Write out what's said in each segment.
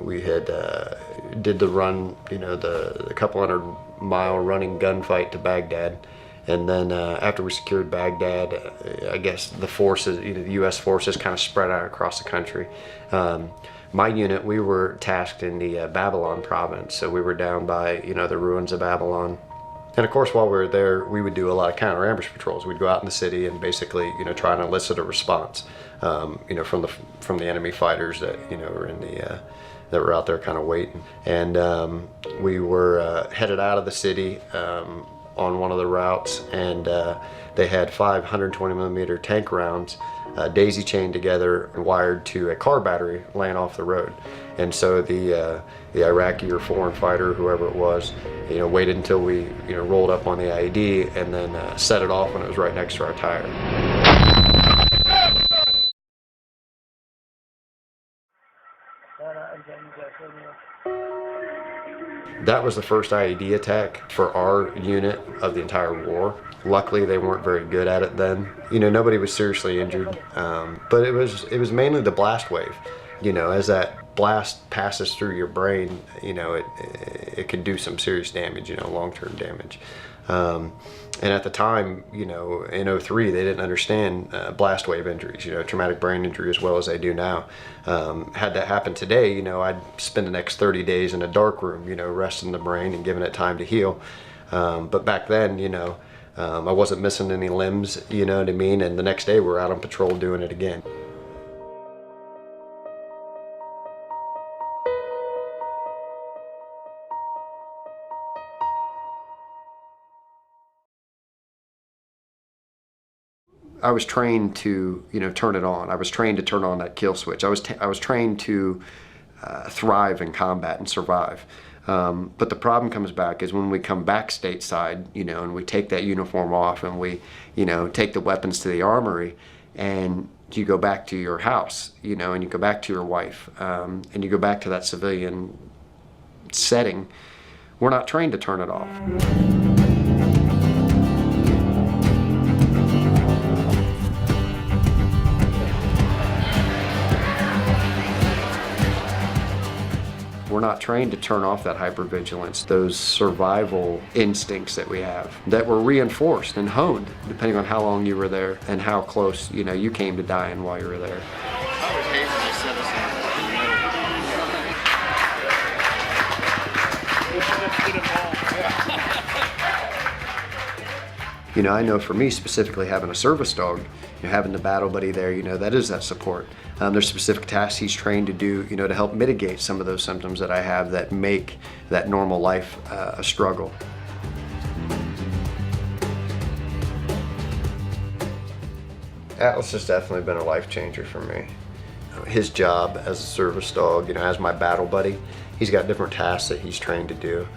We had did the run, the couple 100-mile running gunfight to Baghdad. And then after we secured Baghdad, I guess the forces, the U.S. forces kind of spread out across the country. My unit, we were tasked in the Babylon province, so we were down by, the ruins of Babylon. And of course, while we were there, we would do a lot of counter ambush patrols. We'd go out in the city and basically, try and elicit a response, from the enemy fighters that, were in the that were out there kind of waiting. And we were headed out of the city on one of the routes, and they had 520mm tank rounds daisy chained together and wired to a car battery laying off the road. And so the Iraqi or foreign fighter, whoever it was, waited until we rolled up on the IED and then set it off when it was right next to our tire. That was the first IED attack for our unit of the entire war. Luckily, they weren't very good at it then. Nobody was seriously injured, but it was mainly the blast wave. As that blast passes through your brain, it can do some serious damage, long-term damage. And at the time, in '03, they didn't understand blast wave injuries, traumatic brain injury as well as they do now. Had that happen today, I'd spend the next 30 days in a dark room, resting the brain and giving it time to heal. But back then, I wasn't missing any limbs, you know what I mean? And the next day we're out on patrol doing it again. I was trained to, turn it on. I was trained to turn on that kill switch. I was trained to thrive in combat and survive. But the problem comes back is when we come back stateside, and we take that uniform off and we, take the weapons to the armory, and you go back to your house, and you go back to your wife, and you go back to that civilian setting. We're not trained to turn it off. We're not trained to turn off that hypervigilance, those survival instincts that we have, that were reinforced and honed depending on how long you were there and how close, you came to dying while you were there. I would hate when they set us I know for me specifically, having a service dog, having the battle buddy there, that is that support. There's specific tasks he's trained to do, to help mitigate some of those symptoms that I have that make that normal life a struggle. Atlas has definitely been a life changer for me. His job as a service dog, as my battle buddy, he's got different tasks that he's trained to do.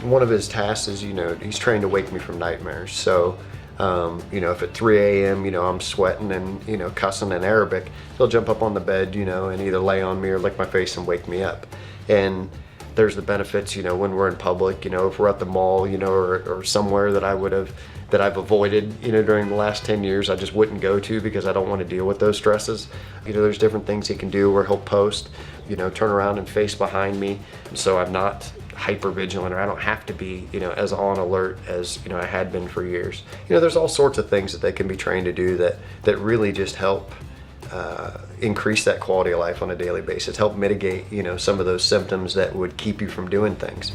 One of his tasks is, he's trained to wake me from nightmares. So, if at 3 a.m., I'm sweating and, cussing in Arabic, he'll jump up on the bed, and either lay on me or lick my face and wake me up. And there's the benefits, when we're in public, if we're at the mall, or somewhere that I've avoided, during the last 10 years, I just wouldn't go to because I don't want to deal with those stresses. There's different things he can do where he'll post, turn around and face behind me. So I'm not hyper vigilant, or I don't have to be, as on alert as, I had been for years. There's all sorts of things that they can be trained to do that really just help increase that quality of life on a daily basis, help mitigate, some of those symptoms that would keep you from doing things.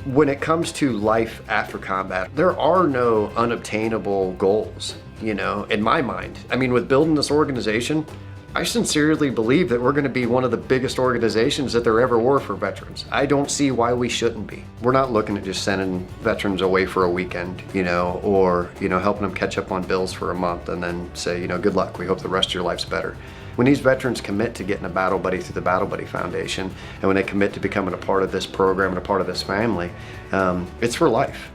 When it comes to life after combat, there are no unobtainable goals, in my mind. I mean, with building this organization, I sincerely believe that we're going to be one of the biggest organizations that there ever were for veterans. I don't see why we shouldn't be. We're not looking at just sending veterans away for a weekend, or, helping them catch up on bills for a month and then say, good luck, we hope the rest of your life's better. When these veterans commit to getting a battle buddy through the Battle Buddy Foundation, and when they commit to becoming a part of this program and a part of this family, it's for life.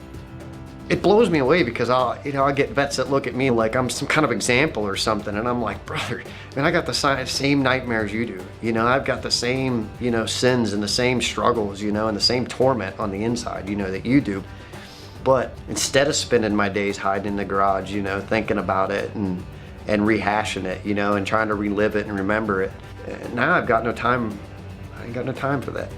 it blows me away because I get vets that look at me like I'm some kind of example or something, and I'm like, brother, man, I got the same nightmares you do. You know, I've got the same, you know, sins and the same struggles, you know, and the same torment on the inside, you know, that you do. But instead of spending my days hiding in the garage, you know, thinking about it and rehashing it, you know, and trying to relive it and remember it, now I've got no time. I ain't got no time for that.